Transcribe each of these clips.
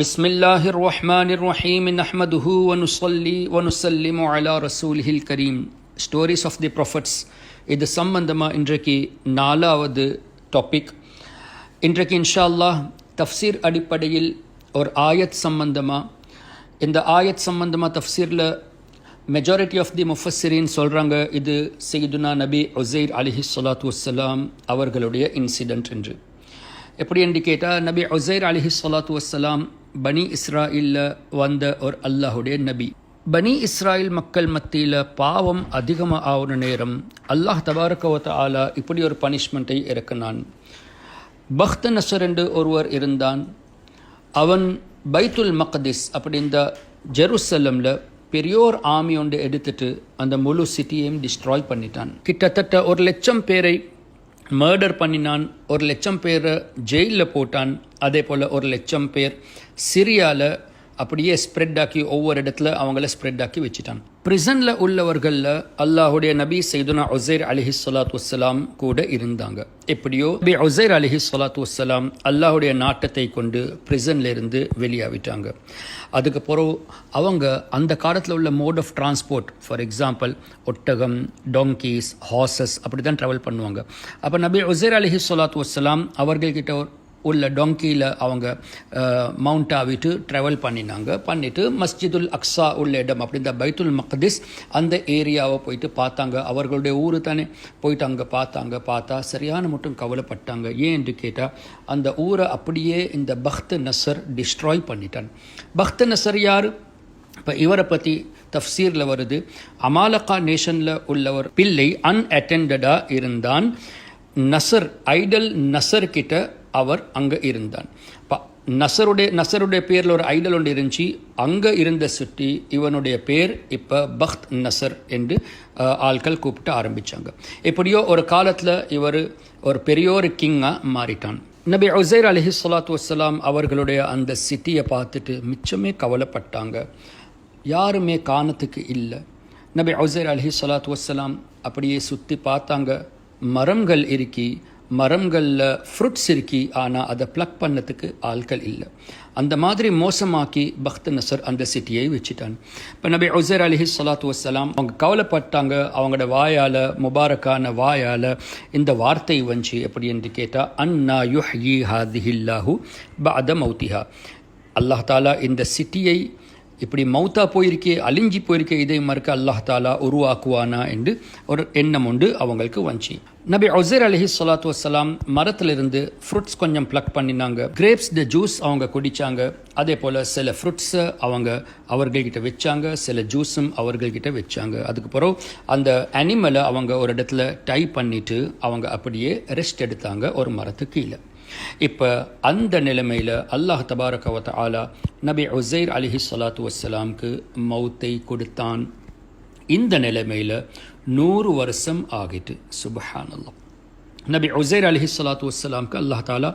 بسم الله الرحمن الرحيم نحمده ونصلي ونسلم على رسوله الكريم. Stories of the Prophets. இது சம்பந்தமா இன்றைக்கு 4வது டாபிக். இன்றைக்கு இன்ஷா அல்லாஹ் தஃப்சீர் அடிப்படையில் ஒரு ஆயத் சம்பந்தமா, இந்த ஆயத் சம்பந்தமா தஃப்சீரில் மெஜாரிட்டி ஆஃப் தி முஃபஸ்ஸிரீன் சொல்கிறாங்க இது சையதுனா நபி உஸைர் அலைஹிஸ்ஸலாத்து வஸ்ஸலாம் அவர்களுடைய இன்சிடென்ட் என்று. எப்படி என்று கேட்டால், நபி உஸைர் அலைஹிஸ்ஸலாத்து வஸ்ஸலாம் பனி இஸ்ராயில் வந்த ஒரு அல்லாஹுடைய நபி. பனி இஸ்ராயில் மக்கள் மத்தியில் பாவம் அதிகமாக ஆகிற நேரம் அல்லாஹ் தபாரக வ தஆலா இப்படி ஒரு பனிஷ்மெண்ட்டை இறக்கினான். பக்த நசர் என்று ஒருவர் இருந்தான். அவன் பைத்துல் மக்திஸ் அப்படி இந்த ஜெருசலமில் பெரியோர் ஆர்மி ஒன்று எடுத்துட்டு அந்த முழு சிட்டியையும் டிஸ்ட்ராய் பண்ணிட்டான். கிட்டத்தட்ட 1,00,000 பேரை மர்டர் பண்ணினான். 1,00,000 பேரை ஜெயிலில் போட்டான். அதே போல் 1,00,000 பேர் சிரியாவில் அப்படியே ஸ்ப்ரெட் ஆக்கி ஒவ்வொரு இடத்துல அவங்கள ஸ்ப்ரெட் ஆக்கி வச்சுட்டான். பிரிசனில் உள்ளவர்களில் அல்லாஹுடைய நபி சையதுனா உஸைர் அலைஹிஸ்ஸலாத்து வஸ்ஸலாம் கூட இருந்தாங்க. எப்படியோ நபி உஸைர் அலைஹிஸ்ஸலாத்து வஸ்ஸலாம் அல்லாஹுடைய நாட்டத்தை கொண்டு பிரிசன்ல இருந்து வெளியாவிட்டாங்க. அதுக்கு பிறகு அவங்க அந்த காலத்தில் உள்ள mode of transport, for example ஒட்டகம், டொங்கீஸ், ஹார்சஸ் அப்படி தான் ட்ராவல் பண்ணுவாங்க. அப்போ நபி உஸைர் அலைஹிஸ்ஸலாத்து வஸ்ஸலாம் அவர்கள்கிட்ட உள்ள டொங்கியில் அவங்க மவுண்ட் ஆகிட்டு ட்ராவல் பண்ணிட்டு மஸ்ஜிதுல் அக்ஸா உள்ள இடம் அப்படி இந்த பைத்துல் மக்திஸ் அந்த ஏரியாவை போயிட்டு பார்த்தாங்க. அவர்களுடைய ஊர் தானே, போயிட்டு அங்கே பார்த்தா சரியான மட்டும் கவலைப்பட்டாங்க. ஏன் என்று கேட்டால், அந்த ஊரை அப்படியே இந்த பக்த் நசர் டிஸ்ட்ராய் பண்ணிட்டான். பக்த் நசர் யார்? இப்போ இவரை பற்றி தஃப்சீரில் வருது, அமாலகா நேஷனில் உள்ளவர் பிள்ளை அன்அட்டெண்டடாக இருந்தான். நசர் ஐடல் நசர் கிட்ட அவர் அங்கே இருந்தான். நசருடைய பேரில் ஒரு ஐடல் ஒன்று இருந்துச்சு. அங்கே இருந்த சுட்டி இவனுடைய பேர் இப்போ பக்த் நசர் என்று ஆட்கள் கூப்பிட்டு ஆரம்பித்தாங்க. எப்படியோ ஒரு காலத்தில் இவர் ஒரு பெரியோர் கிங்காக மாறிட்டான். நபி உஸைர் அலைஹிஸ்ஸலாத்து வஸ்ஸலாம் அவர்களுடைய அந்த சிட்டியை பார்த்துட்டு மிச்சமே கவலைப்பட்டாங்க. யாருமே காணத்துக்கு இல்லை. நபி உஸைர் அலைஹிஸ்ஸலாத்து வஸ்ஸலாம் அப்படியே சுற்றி பார்த்தாங்க. மரங்கள் இருக்கி, மரங்களில் ஃப்ரூட்ஸ் இருக்கி, ஆனால் அதை ப்ளக் பண்ணதுக்கு ஆட்கள் இல்லை. அந்த மாதிரி மோசமாக்கி பக்த் நசர் அந்த சிட்டியை வச்சுட்டான். இப்போ நபி உஸைர் அலைஹிஸ்ஸலாத்து வஸ்ஸலாம் அவங்க கவலைப்பட்டாங்க. அவங்களோட வாயால், முபாரக்கான வாயால் இந்த வார்த்தை வந்துச்சு. எப்படி என்று கேட்டால், அன்னா யுஹ்யி ஹாதிஹில்லாஹு பஅத மௌத்திஹா. அல்லாஹ் தாலா இந்த சிட்டியை இப்படி மௌத்தா போயிருக்கே, அழிஞ்சி போயிருக்கே, இதை மறுக்க அல்லாஹ் தாலா உருவாக்குவானா என்று ஒரு எண்ணம் உண்டு அவங்களுக்கு வந்துச்சு. நபி உஸைர் அலைஹிஸ்ஸலாத்து வஸ்ஸலாம் மரத்திலிருந்து ஃப்ரூட்ஸ் கொஞ்சம் ப்ளக் பண்ணினாங்க. கிரேப்ஸ் த ஜூஸ் அவங்க குடித்தாங்க. அதே போல் சில ஃப்ரூட்ஸை அவர்கள்கிட்ட வச்சாங்க, சில ஜூஸும் அவர்கள்கிட்ட வச்சாங்க. அதுக்கு பிறகு அந்த அனிமலை அவங்க ஒரு இடத்துல டை பண்ணிட்டு அவங்க அப்படியே ரெஸ்ட் எடுத்தாங்க ஒரு மரத்துக்கு கீழே. இப்போ அந்த நிலைமையில் அல்லாஹ் தபாரக வ தஆலா நபி உஸைர் அலைஹிஸ்ஸலாத்து வஸ்ஸலாமுக்கு மௌத்தை கொடுத்தான். இந்த நிலைமையில் 100 வருஷம் ஆகிட்டு. சுப்ஹானல்லாஹ். நபி உஸைர் அலைஹிஸ்ஸலாத்து வஸ்ஸலாமுக்கு அல்லாஹ் தாலா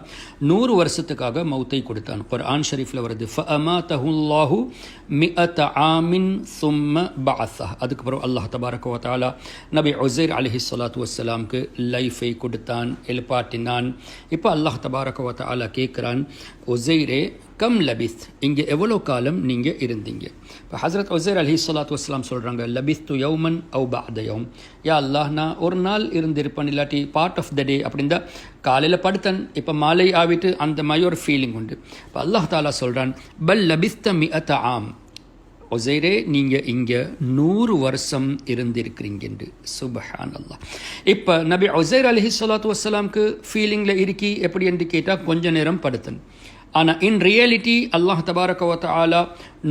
100 வருஷத்துக்காக மௌத்தை கொடுத்தான். குர்ஆன் ஷரீஃபில் வருது, ஃபஅமாதஹுல்லாஹு மிஅத ஆமின் சும்ம பஅஸஹ். அதுக்கப்புறம் அல்லாஹ் தபாரக வ தஆலா நபி உஸைர் அலைஹிஸ்ஸலாத்து வஸ்ஸலாமுக்கு லைஃபை கொடுத்தான், எழுப்பாட்டினான். இப்போ அல்லாஹ் தபாரக வ தஆலா கேட்குறான், உஸைரே கம் லபித், இங்கே எவ்வளோ காலம் நீங்கள் இருந்தீங்க? இப்போ ஹஸரத் உஸைர் அலைஹிஸ்ஸலாத்து வஸ்ஸலாம் சொல்கிறாங்க, லபிஸ்து யௌமன் அவ் பஅத யௌம். யா அல்லாஹ், நான் ஒரு நாள் இருந்திருப்பேன், இல்லாட்டி பார்ட் ஆஃப் த டே. அப்படின்னா காலையில் படுத்தன், இப்போ மாலை ஆகிட்டு அந்த மாதிரி ஒரு ஃபீலிங் உண்டு. இப்போ அல்லாஹ் தாலா சொல்கிறான், பல் லபிஸ்த மிஅத ஆம். உஸைரே, நீங்கள் இங்கே 100 வருஷம் இருந்திருக்கிறீங்க. சுப்ஹானல்லாஹ். இப்போ நபி உஸைர் அலைஹிஸ்ஸலாத்து வஸ்ஸலாமுக்கு ஃபீலிங்கில் இருக்கி எப்படி என்று கேட்டால் கொஞ்ச நேரம் படுத்தன். ஆனால் இன் ரியாலிட்டி அல்லாஹ் தபாரக வ தஆலா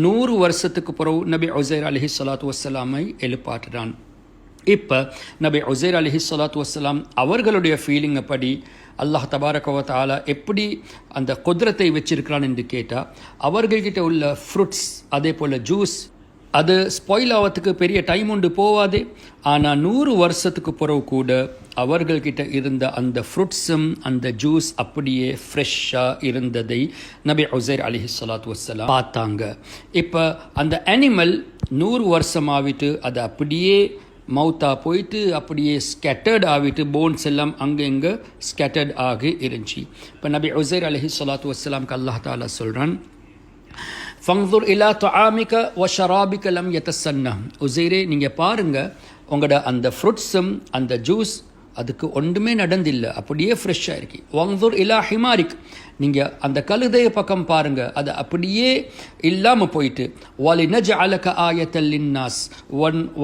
100 வருஷத்துக்கு பிறகு நபி உஸைர் அலைஹிஸ்ஸலாத்து வஸ்ஸலாமை எழுப்பாட்டுறான். இப்போ நபி உஸைர் அலைஹிஸ்ஸலாத்து வஸ்ஸலாம் அவர்களுடைய ஃபீலிங் அப்படி அல்லாஹ் தபாரக வ தஆலா எப்படி அந்த குத்ரத்தை வச்சிருக்கிறான் என்று கேட்டால், அவர்கள்கிட்ட உள்ள ஃப்ரூட்ஸ் அதே போல் ஜூஸ் அது ஸ்பாயில் ஆகிறதுக்கு பெரிய டைம் உண்டு போவாது. ஆனால் 100 வருஷத்துக்கு பிறகு கூட அவர்கள்கிட்ட இருந்த அந்த ஃப்ரூட்ஸும் அந்த ஜூஸ் அப்படியே ஃப்ரெஷ்ஷாக இருந்ததை நபி உஸைர் அலைஹிஸ்ஸலாத்து வஸ்ஸலாம் பார்த்தாங்க. இப்போ அந்த அனிமல் 100 வருஷம் ஆகிட்டு அது அப்படியே மவுத்தா போயிட்டு அப்படியே ஸ்கேட்டர்ட் ஆகிட்டு போன்ஸ் எல்லாம் அங்கே இங்கே ஸ்கேட்டர்ட் ஆகி இருந்துச்சு. இப்போ நபி உஸைர் அலைஹிஸ்ஸலாத்து வஸ்ஸலாமுக்கு அல்லாஹ் தாலா சொல்கிறான், ஃபங்துர் இலா துஆமிக வ ஷராபிக லம் யதசன்னா. உசைரே நீங்கள் பாருங்கள், உங்களோட அந்த ஃப்ரூட்ஸும் அந்த ஜூஸ் அதுக்கு ஒன்றுமே நடந்தில்லை, அப்படியே ஃப்ரெஷ்ஷாக இருக்கு. வங்துர் இலா ஹிமாரிக், நீங்கள் அந்த கழுதைய பக்கம் பாருங்கள், அது அப்படியே இல்லாமல் போயிட்டு. வாலி நஜ் அலக ஆயத்தல் லின்னாஸ்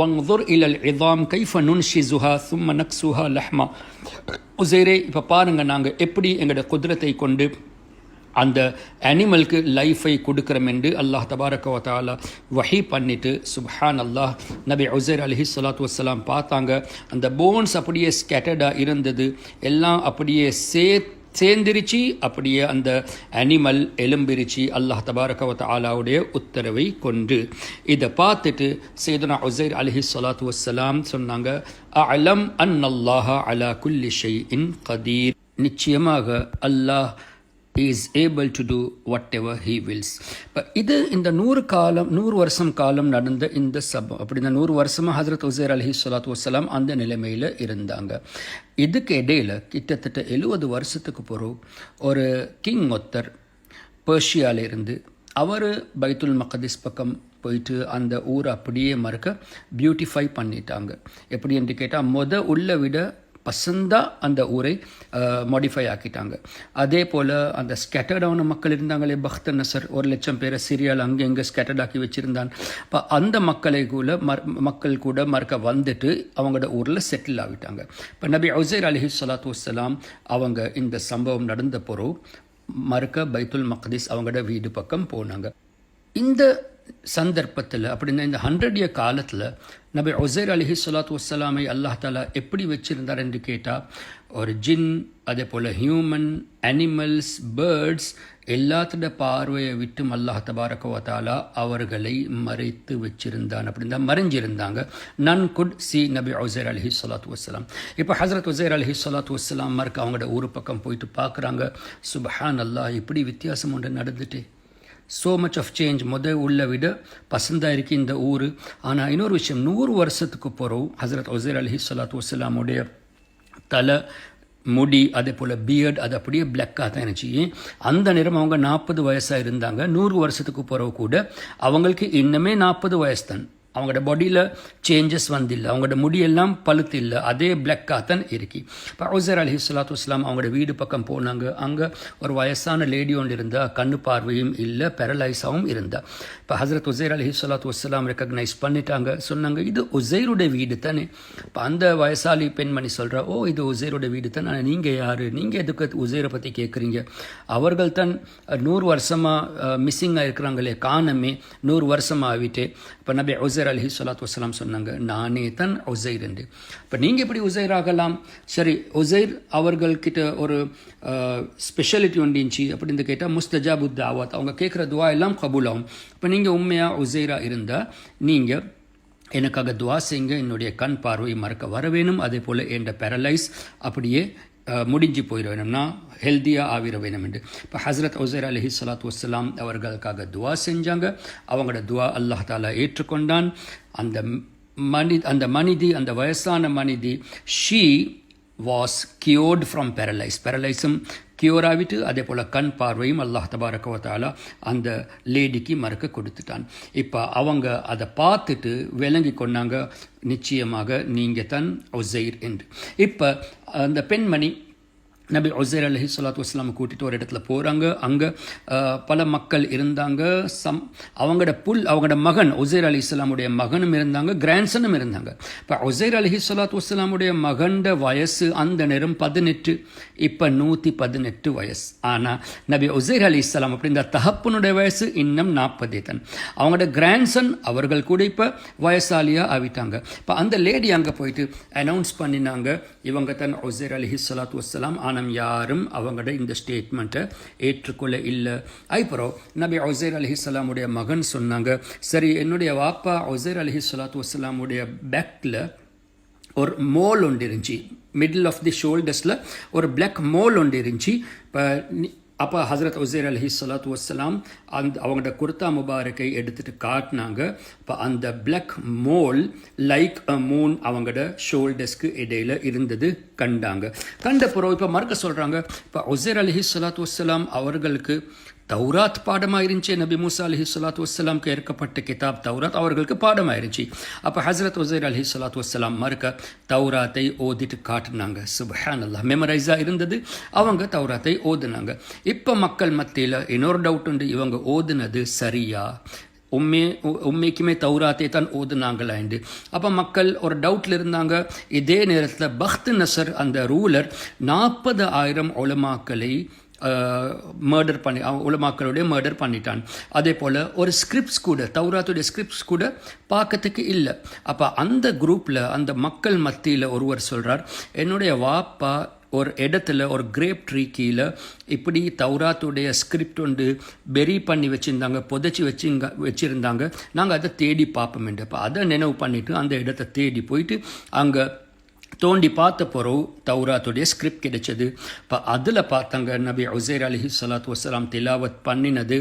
வங்துர் இலல் இதாம் கைஃப நுன்ஷிசுஹா சும்ம நக்சுஹா லஹ்மா. உசைரே இப்போ பாருங்கள், நாங்கள் எப்படி எங்களோட குதிரத்தை கொண்டு அந்த அனிமலுக்கு லைஃபை கொடுக்குறோம் என்று அல்லாஹ் தபாரக வ தஆலா வஹி பண்ணிட்டு, சுப்ஹான் அல்லாஹ், நபி உஸைர் அலைஹிஸ்ஸலாத்து வஸ்ஸலாம் பார்த்தாங்க, அந்த போன்ஸ் அப்படியே ஸ்கேட்டர்டாக இருந்தது, எல்லாம் அப்படியே சேர்ந்திருச்சு, அப்படியே அந்த அனிமல் எலும்பிரிச்சு அல்லாஹ் தபாரக வ தஆலாவுடைய உத்தரவை கொண்டு. இதை பார்த்துட்டு சையதுனா உஸைர் அலைஹிஸ்ஸலாத்து வஸ்ஸலாம் சொன்னாங்க, அலம் அன்னல்லாஹ அலா குல்லி ஷைஇன் கதீர், நிச்சயமாக அல்லாஹ் is able to do whatever he wills. இப்போ இது இந்த 100 வருஷம் காலம் நடந்த இந்த சம்பவம். அப்படி இந்த 100 வருஷமாக ஹஜ்ரத் உஸைர் அலைஹிஸ்ஸலாத்து வஸ்ஸலாம் அந்த நிலைமையில் இருந்தாங்க. இதுக்கு இடையில் கிட்டத்தட்ட 70 வருஷத்துக்கு பிறகு ஒரு கிங் ஒருத்தர் பெர்ஷியாவில் இருந்து அவர் பைத்துல் மக்திஸ் பக்கம் போயிட்டு அந்த ஊரை அப்படியே மறக்க பியூட்டிஃபை பண்ணிட்டாங்க. எப்படி என்று கேட்டால் உள்ள விட பசந்தாக அந்த ஊரை மாடிஃபை ஆக்கிட்டாங்க. அதே போல் அந்த ஸ்கேட்டர்டான மக்கள் இருந்தாங்களே, பக்த நசர் 1,00,000 பேரை சிரியாவில் அங்கே இங்கே ஸ்கேட்டர்ட் ஆக்கி வச்சுருந்தான். இப்போ அந்த மக்கள் கூட மறக்க வந்துட்டு அவங்களோட ஊரில் செட்டில் ஆகிட்டாங்க. இப்போ நபி உஸைர் அலைஹிஸ்ஸலாத்து வஸ்ஸலாம் அவங்க இந்த சம்பவம் நடந்த பிறகு மறக்க பைத்துல் மக்திஸ் அவங்களோட வீடு பக்கம் போனாங்க. இந்த சந்தர்ப்பத்தில் அப்படின்னா இந்த 100 இயர் காலத்தில் நபி உஸைர் அலைஹிஸ்ஸலாத்து வஸ்ஸலாமை அல்லாஹ் தஆலா எப்படி வச்சிருந்தார் என்று கேட்டால், ஒரு ஜின், அதே போல் ஹியூமன், அனிமல்ஸ், பேர்ட்ஸ் எல்லாத்தோட பார்வையை விட்டும் அல்லாஹ் தபாரக வ தஆலா அவர்களை மறைத்து வச்சிருந்தான். அப்படின்னா மறைஞ்சிருந்தாங்க. நன் குட் சி நபி உஸைர் அலைஹிஸ்ஸலாத்து வஸ்ஸலாம். இப்போ ஹஜ்ரத் உஸைர் அலைஹிஸ்ஸலாத்து வஸ்ஸலாம் மறக்க அவங்களோட ஊரு பக்கம் போயிட்டு பார்க்குறாங்க. சுப்ஹான் அல்லாஹ், இப்படி வித்தியாசம் ஒன்று நடந்துட்டு, ஸோ மச் ஆஃப் சேஞ்ச், உள்ள விட பசந்தாக இருக்கு இந்த ஊர். ஆனால் இன்னொரு விஷயம், 100 வருஷத்துக்கு பிறகு ஹஜ்ரத் உஸைர் அலைஹிஸ்ஸலாத்து வஸ்ஸலாமுடைய தலை, முடி, அதே போல் பியர்ட், அது அப்படியே பிளாக்காக தான் இருந்துச்சு. அந்த நேரம் அவங்க 40 வயசாக இருந்தாங்க. 100 வருஷத்துக்கு பிறகு கூட அவங்களுக்கு இன்னுமே 40 வயசு தான். அவங்களோட பாடியில் சேஞ்சஸ் வந்தில்லை, அவங்களோட முடியெல்லாம் பழுத்து இல்லை, அதே பிளாக்காக தான் இருக்கு. இப்போ உஸைர் அலைஹிஸ்ஸலாத்து வஸ்ஸலாம் அவங்களோட வீடு பக்கம் போனாங்க. அங்கே ஒரு வயசான லேடி ஒன்று இருந்தால், கண்ணு பார்வையும் இல்லை, பேரலைஸாகவும் இருந்தால். இப்போ ஹஜ்ரத் உஸைர் அலைஹிஸ்ஸலாத்து வஸ்ஸலாம் ரெக்கக்னைஸ் பண்ணிட்டாங்க. சொன்னாங்க, இது உஸைருடைய வீடு தானே. இப்போ அந்த வயசாளி பெண்மணி சொல்கிறா, ஓ இது உஸைருடைய வீடு தானே, ஆனால் நீங்கள் யார், நீங்கள் எதுக்கு உஸைரை பற்றி கேட்குறீங்க? அவர்கள் தான் 100 வருஷமாக மிஸ்ஸிங்காக இருக்கிறாங்களே, காணமே, 100 வருஷமாக ஆகிட்டு. இப்போ நபி உஸைர் அலைஹிஸ்ஸலாத்து வஸ்ஸலாம் சொன்னாங்க, நானே தான் உஸைர் என்று. இப்போ நீங்கள் எப்படி உஸைர் ஆகலாம்? சரி, உஸைர் அவர்கள்கிட்ட ஒரு ஸ்பெஷாலிட்டி ஒன்று இருந்துச்சு. அப்படின்னு கேட்டால் முஸ்தஜாபு தாவத், அவங்க கேட்குற துவா எல்லாம் கபூல் ஆகும். இப்போ நீங்கள் உண்மையாக உஸைராக இருந்தால் நீங்கள் எனக்காக துவா செய்யுங்க, என்னுடைய கண் பார்வை மறக்க வர வேணும், அதே போல் என் பேரலைஸ் அப்படியே முடிஞ்சு போயிட வேணும்னா ஹெல்த்தியாக ஆகிட வேணும் என்று. இப்போ ஹஜ்ரத் உஸைர் அலைஹிஸ்ஸலாத்து வஸ்ஸலாம் அவர்களுக்காக துவா செஞ்சாங்க. அவங்களோட துவா அல்லாஹ் தஆலா ஏற்றுக்கொண்டான். அந்த மனிதி, அந்த வயசான மனிதி, ஷீ வாஸ் கியூர்ட் ஃப்ரம் பேரலைஸும் கியூர் ஆகிட்டு, அதே போல் கண் பார்வையும் அல்லாஹ் தபாரக வ தஆலா அந்த லேடிக்கு மறக்க கொடுத்துட்டான். இப்போ அவங்க அதை பார்த்துட்டு விளங்கி கொண்டாங்க, நிச்சயமாக நீங்கள் தான் உஸைர் என்று. இப்போ அந்த பெண்மணி நபி உஸைர் அலைஹிஸ்ஸலாத்து வஸ்ஸலாம் கூட்டிகிட்டு ஒரு இடத்துல போகிறாங்க. அங்கே பல மக்கள் இருந்தாங்க. அவங்களோட மகன் உஸைர் அலைஹிஸ்ஸலாமுடைய மகனும் இருந்தாங்க, கிராண்ட்சனும் இருந்தாங்க. இப்போ உஸைர் அலைஹிஸ்ஸலாத்து வஸ்ஸலாமுடைய மகன்ட வயசு அந்த நேரம் 18, இப்போ 118 வயசு. ஆனால் நபி உஸைர் அலைஹிஸ்ஸலாம் அப்படி இந்த தகப்பனுடைய வயசு இன்னும் 40 தான். அவங்களோட கிராண்ட்சன் அவர்கள் கூட இப்போ வயசாலியாக ஆகிட்டாங்க. இப்போ அந்த லேடி அங்கே போயிட்டு அனௌன்ஸ் பண்ணினாங்க, இவங்க தான் உஸைர் அலைஹிஸ்ஸலாத்து வஸ்ஸலாம். ஆனால் யாரும் அவங்களோட இந்த ஸ்டேட்மெண்ட்டை ஏற்றுக்கொள்ள இல்லை. அப்புறம் நபி உஸைர் அலைஹிஸ்ஸலாமுடைய மகன் சொன்னாங்க, சரி என்னுடைய வாப்பா உஸைர் அலைஹிஸ்ஸலாத்து வஸ்ஸலாமுடைய பேக்கில் ஒரு மோல் ஒன்று இருந்துச்சு, மிடில் ஆஃப் தி ஷோல்டர்ஸில் ஒரு பிளாக் மோல் ஒன்று இருந்துச்சு. அப்போ ஹஜ்ரத் உஸைர் அலைஹிஸ்ஸலாத்து வஸ்ஸலாம் அவங்களோட குர்தா முபாரக்கை எடுத்துகிட்டு காட்டினாங்க. இப்போ அந்த black mole like a moon அவங்களோட ஷோல்டர்ஸ்க்கு இடையில் இருந்தது கண்டாங்க. கண்ட பிறகு இப்போ மறக்க சொல்கிறாங்க, இப்போ உஸைர் அலைஹிஸ்ஸலாத்து வஸ்ஸலாம் அவர்களுக்கு தௌராத் பாடமாயிருந்துச்சு. நபி மூசா அலைஹிஸ்ஸலாத்து வஸ்ஸலாம்க்கு இறக்கப்பட்ட கிதாப் தௌராத் அவர்களுக்கு பாடமாயிருந்துச்சு. அப்போ ஹசரத் உஸைர் அலைஹிஸ்ஸலாத்து வஸ்ஸலாம் மறுக்க தௌராத்தை ஓதிட்டு காட்டினாங்க. சுப்ஹானல்லாஹ், மெமரைஸாக இருந்தது. அவங்க தௌராத்தை ஓதுனாங்க. இப்போ மக்கள் மத்தியில் இன்னொரு டவுட் உண்டு, இவங்க ஓதுனது சரியா, உண்மைக்குமே தௌராத்தை தான் ஓதுனாங்களாண்டு. அப்போ மக்கள் ஒரு டவுட்டில் இருந்தாங்க. இதே நேரத்தில் பக்த் நசர் அந்த ரூலர் 40,000 உலமாக்களை மர்டர் பண்ணி உலமாக்களுடைய மர்டர் பண்ணிட்டான். அதே போல் ஒரு ஸ்கிரிப்ட்ஸ் கூட, தௌராத்துடைய ஸ்கிரிப்ட்ஸ் கூட பார்க்கறதுக்கு இல்லை. அப்போ அந்த குரூப்பில் அந்த மக்கள் மத்தியில் ஒருவர் சொல்கிறார், என்னுடைய வாப்பா ஒரு இடத்துல ஒரு கிரேப் ட்ரீ கீழே இப்படி தௌராத்துடைய ஸ்கிரிப்ட் ஒன்று பெரி பண்ணி வச்சுருந்தாங்க, புதைச்சி வச்சுருந்தாங்க. நாங்கள் அதை தேடி பார்ப்போம். அப்போ அதை நினைவு பண்ணிவிட்டு அந்த இடத்த தேடி போயிட்டு அங்கே தோண்டி பார்த்த பிறகு தௌராத்துடைய ஸ்கிரிப்ட் கிடைச்சது. இப்போ அதில் பார்த்தாங்க நபி உஸைர் அலைஹிஸ்ஸலாத்து வஸ்ஸலாம் திலாவத் பண்ணினது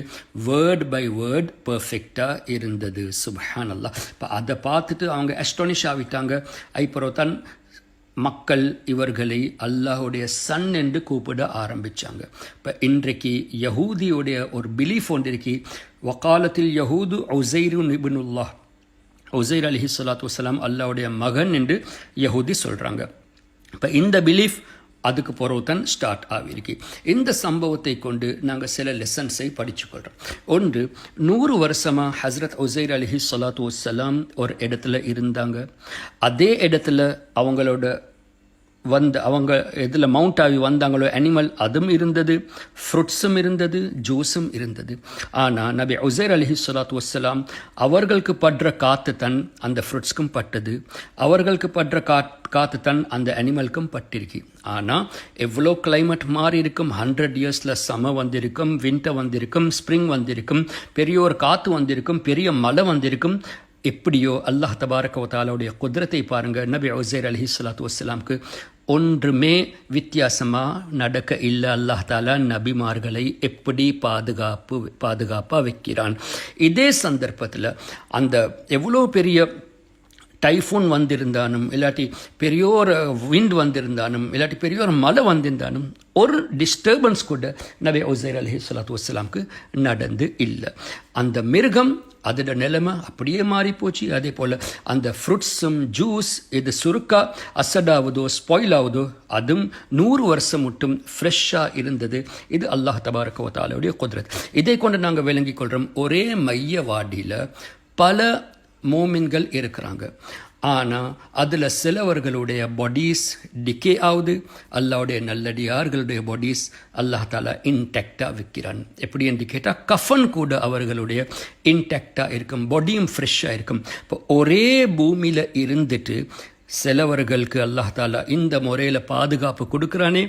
வேர்ட் பை வேர்ட் பர்ஃபெக்டாக இருந்தது. சுப்ஹானல்லாஹ். இப்போ அதை பார்த்துட்டு அவங்க அஸ்டானிஷ் ஆகிட்டாங்க. ஐப்பரோ தான் மக்கள் இவர்களை அல்லாஹுடைய சன் என்று கூப்பிட ஆரம்பித்தாங்க. இப்போ இன்றைக்கு யஹூதியுடைய ஒரு பிலீஃப் ஒன்று இருக்கு, வக்காலத்தில் யஹூது உஸைருன் இப்னுல்லாஹ், உஸைர் அலைஹிஸ்ஸலாத்து வஸ்ஸலாம் அல்லாஹ்வுடைய மகன் என்று யஹூதி சொல்கிறாங்க. இப்போ இந்த பிலீஃப் அதுக்கு பிறகு தான் ஸ்டார்ட் ஆகிருக்கு. இந்த சம்பவத்தை கொண்டு நாங்கள் சில லெசன்ஸை படிச்சுக்கொள்கிறோம். ஒன்று, 100 வருஷமாக ஹஸ்ரத் உஸைர் அலைஹிஸ்ஸலாத்து வஸ்ஸலாம் ஒரு இடத்துல இருந்தாங்க. அதே இடத்துல அவங்களோட அவங்க இதில் மவுண்ட் ஆகி வந்தாங்களோ அனிமல் அதுவும் இருந்தது, ஃப்ரூட்ஸும் இருந்தது, ஜூஸும் இருந்தது. ஆனால் நபி உஸைர் அலைஹிஸ்ஸலாத்து வஸ்ஸலாம் அவர்களுக்கு படுற காற்று தன் அந்த ஃப்ரூட்ஸ்க்கும் பட்டது, அவர்களுக்கு படுற காற்று தன் அந்த அனிமலுக்கும் பட்டிருக்கு. ஆனால் எவ்வளோ கிளைமேட் மாறி இருக்கும், 100 இயர்ஸில் சம்மர் வந்திருக்கும், வின்டர் வந்திருக்கும், ஸ்ப்ரிங் வந்திருக்கும், பெரிய ஒரு காற்று வந்திருக்கும், பெரிய மழை வந்திருக்கும். எப்படியோ அல்லாஹ் தபாரக வ தஆலாவுடைய குத்ரத்தை பாருங்கள். நபி உஸைர் அலைஹிஸ்ஸலாத்து வஸ்ஸலாம்க்கு ஒன்றுமே வித்தியாசமாக நடக்க இல்லை. அல்லாஹ் தாலா நபிமார்களை எப்படி பாதுகாப்பாக வைக்கிறான். இதே சந்தர்ப்பத்தில் அந்த எவ்வளோ பெரிய டைஃபூன் வந்திருந்தாலும், இல்லாட்டி பெரிய ஒரு விண்ட் வந்திருந்தாலும், இல்லாட்டி பெரிய ஒரு மழை வந்திருந்தாலும் ஒரு டிஸ்டர்பன்ஸ் கூட நபி உஸைர் அலைஹிஸ்ஸலாத்து வஸ்ஸலாம்க்கு நடந்து இல்லை. அந்த மிருகம் அதோட நிலைமை அப்படியே மாறி போச்சு. அதே போல் அந்த ஃப்ரூட்ஸும் ஜூஸ் இது சுருக்கா அசடாவதோ ஸ்பாயில் ஆகுதோ அதுவும் 100 வருஷம் மட்டும் ஃப்ரெஷ்ஷாக இருந்தது. இது அல்லாஹ் தபாரக வ தஆலாவுடைய குத்ரத். இதை கொண்டு நாங்கள் விளங்கிக் கொள்கிறோம். ஒரே மையவாடியில் பல மோமின்கள் இருக்கிறாங்க. ஆனால் அதில் சிலவர்களுடைய பாடிஸ் டிகே ஆகுது, அல்லாவுடைய நல்லடியார்களுடைய பாடிஸ் அல்லாஹ் தாலா இன்டெக்டாக வைக்கிறான். எப்படி என்று கேட்டால் கஃபன் கூட அவர்களுடைய இன்டெக்டாக இருக்கும், பாடியும் ஃப்ரெஷ்ஷாக இருக்கும். இப்போ ஒரே பூமியில் இருந்துட்டு சிலவர்களுக்கு அல்லாஹ் தாலா இந்த முறையில் பாதுகாப்பு கொடுக்குறானே,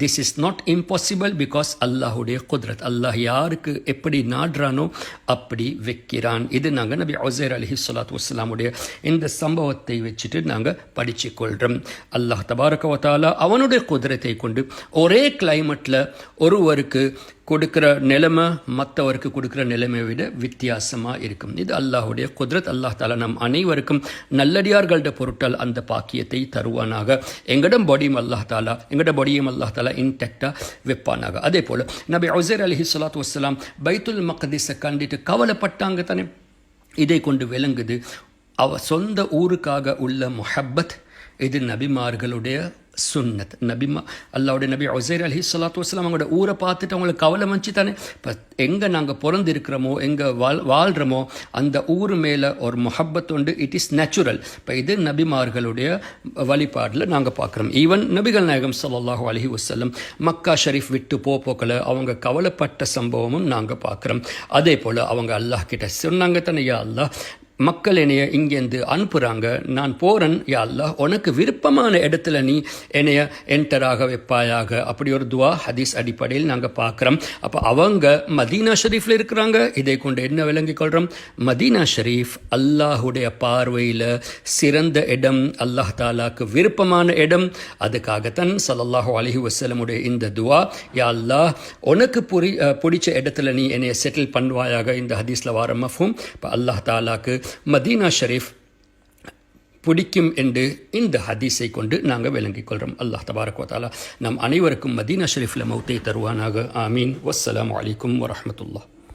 this is not impossible because அல்லாஹுடைய குத்ரத். அல்லாஹ் யாருக்கு எப்படி நாடுறானோ அப்படி வைக்கிறான். இது நாங்கள் நபி உஸைர் அலைஹிஸ்ஸலாத்து வஸ்ஸலாமுடைய இந்த சம்பவத்தை வச்சுட்டு நாங்கள் படித்து கொள்கிறோம். அல்லாஹ் தபாரக வ தஆலா அவனுடைய குத்ரத்தை கொண்டு ஒரே கிளைமேட்டில் ஒருவருக்கு கொடுக்குற நிலைமை மற்றவருக்கு கொடுக்குற நிலைமையை விட வித்தியாசமாக இருக்கும். இது அல்லாஹுடைய குத்ரத். அல்லாஹ் தாலா நம் அனைவருக்கும் நல்லடியார்கள்ட பொருட்டால் அந்த பாக்கியத்தை தருவானாக. எங்கட பாடியும் அல்லாஹ் தாலா இன்டெக்டாக வைப்பானாக. அதே போல் நபி உஸைர் அலைஹிஸ்ஸலாத்து வஸ்ஸலாம் பைத்துல் மக்திஸை கண்டிட்டு கவலைப்பட்டாங்க தானே. இதை கொண்டு விளங்குது சொந்த ஊருக்காக உள்ள முஹப்பத். இது நபிமார்களுடைய சுன்னத். அல்லாவுடைய நபி உஸைர் அலைஹிஸ்ஸலாத்து வஸ்ஸலாம் அவங்களோட ஊரை பார்த்துட்டு அவங்களுக்கு கவலை வந்துச்சு தானே. இப்போ எங்கே நாங்கள் பிறந்திருக்கிறோமோ, எங்கே வாழ்கிறோமோ அந்த ஊர் மேலே ஒரு முஹப்பத் உண்டு. It is natural. இப்போ இது நபிமார்களுடைய வழிபாடில் நாங்கள் பார்க்குறோம். ஈவன் நபிகள் நாயகம் ஸல்லல்லாஹு அலைஹி வஸல்லம் மக்கா ஷரீஃப் விட்டு போக்கல அவங்க கவலைப்பட்ட சம்பவமும் நாங்கள் பார்க்குறோம். அதே போல் அவங்க அல்லாஹ் கிட்ட சொன்னாங்க தானே, யா அல்லாஹ் மக்கள் என்னைய இங்கேருந்து அனுப்புகிறாங்க, நான் போகிறேன், யா அல்லாஹ் உனக்கு விருப்பமான இடத்துல நீ என்னைய என்டராக வைப்பாயாக. அப்படி ஒரு துவா ஹதீஸ் அடிப்படையில் நாங்கள் பார்க்குறோம். அப்போ அவங்க மதீனா ஷரீஃபில் இருக்கிறாங்க. இதை கொண்டு என்ன விளங்கிக் கொள்கிறோம்? மதீனா ஷரீஃப் அல்லாஹுடைய பார்வையில் சிறந்த இடம், அல்லாஹ் தாலாக்கு விருப்பமான இடம். அதுக்காகத்தான் ஸல்லல்லாஹு அலைஹி வஸல்லமுடைய இந்த துவா, யா அல்லாஹ் உனக்கு பிடிச்ச இடத்துல நீ என்னைய செட்டில் பண்ணுவாயாக. இந்த ஹதீஸில் வார மஃஹூம். இப்போ அல்லாஹ் தாலாக்கு மதீனா ஷரீஃப் பிடிக்கும் என்று இந்த ஹதீஸை கொண்டு நாங்கள் விளங்கிக் கொள்கிறோம். அல்லாஹ் தபாரக் வ தஆலா நம் அனைவருக்கும் மதீனா ஷரீஃபில் மௌத்தை தருவானாக. ஆமீன். வஸ்ஸலாமு அலைக்கும் வரஹ்மத்துல்லாஹ்.